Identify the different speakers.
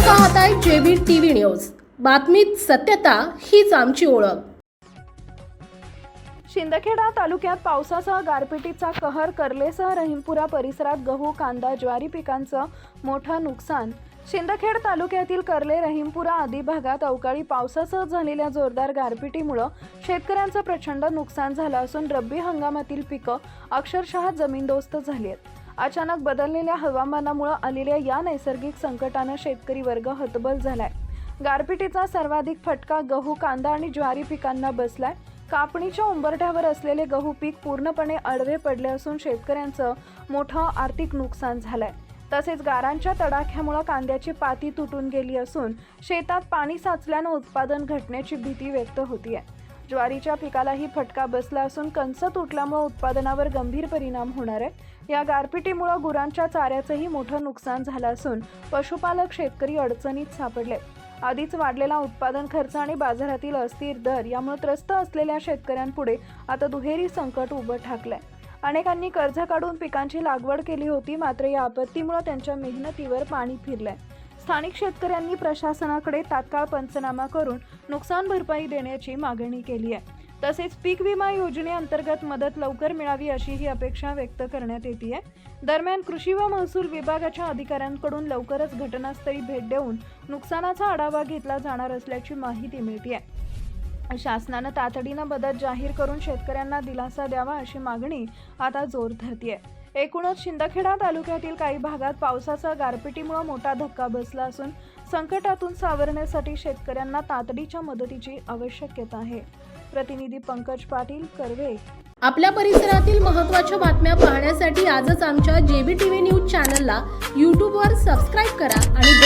Speaker 1: पाहताय JB TV news. बातमीत सत्यता हीच आमची ओळख।
Speaker 2: शिंदखेडा तालुक्यात पावसासह गारपिटीचा कहर। कर्लेसह रहीमपुरा परिसरात गहू, कांदा, ज्वारी पिकांचं मोठं नुकसान। शिंदखेड तालुक्यातील कर्ले, रहीमपुरा आदी भागात अवकाळी पावसासह झालेल्या जोरदार गारपिटीमुळे शेतकऱ्यांचं प्रचंड नुकसान झालं असून रब्बी हंगामातील पिकं अक्षरशः जमीनदोस्त झाली आहेत। अचानक बदललेल्या हवामानामुळे आलेल्या या नैसर्गिक संकटानं शेतकरी वर्ग हतबल झालाय। गारपिटीचा सर्वाधिक फटका गहू, कांदा आणि ज्वारी पिकांना बसलाय। कापणीच्या उंबरठ्यावर असलेले गहू पीक पूर्णपणे आडवे पडले असून शेतकऱ्यांचं मोठं आर्थिक नुकसान झालंय। तसेच गारांच्या तडाख्यामुळे कांद्याची पाती तुटून गेली असून शेतात पाणी साचल्यानं उत्पादन घटण्याची भीती व्यक्त होतीये। ज्वारीच्या पिकालाही फटका बसला असून कंस तुटल्यामुळे उत्पादनावर गंभीर परिणाम होणार आहे। या गारपिटीमुळे गुरांच्या चाऱ्याचंही मोठं नुकसान झालं असून पशुपालक शेतकरी अडचणीत सापडले। आधीच वाढलेला उत्पादन खर्च आणि बाजारातील अस्थिर दर यामुळे त्रस्त असलेल्या शेतकऱ्यांपुढे आता दुहेरी संकट उभं ठाकलंय। अनेकांनी कर्ज काढून पिकांची लागवड केली होती, मात्र या आपत्तीमुळे त्यांच्या मेहनतीवर पाणी फिरलंय। स्थानिक शेतकऱ्यांनी प्रशासनाकडे तात्काळ पंचनामा करून नुकसान भरपाई देण्याची मागणी केली आहे। तसेच पीक विमा योजनेअंतर्गत मदत लवकर मिळावी अशीही अपेक्षा व्यक्त करण्यात येते आहे। दरम्यान कृषी व महसूल विभागाच्या अधिकाऱ्यांकडून लवकरच घटनास्थळी भेट देऊन नुकसानाचा आढावा घेतला जाणार असल्याची माहिती मिळते आहे। शासनानं तातडीनं मदत जाहीर करून शेतकऱ्यांना दिलासा द्यावा अशी मागणी आता जोर धरते आहे। एकूणच शिंदखेडा तालुक्यातील काही भागात पावसाचा गारपिटीमुळे मोठा धक्का बसला असून संकटातून सावरण्यासाठी शेतकऱ्यांना तातडीच्या मदतीची आवश्यकता आहे। प्रतिनिधी पंकज पाटील, कर्वे।
Speaker 1: आपल्या परिसरातील महत्त्वाच्या बातम्या पाहण्यासाठी आजच आमच्या जेबी टीव्ही न्यूज चॅनलला YouTube वर सबस्क्राईब करा आणि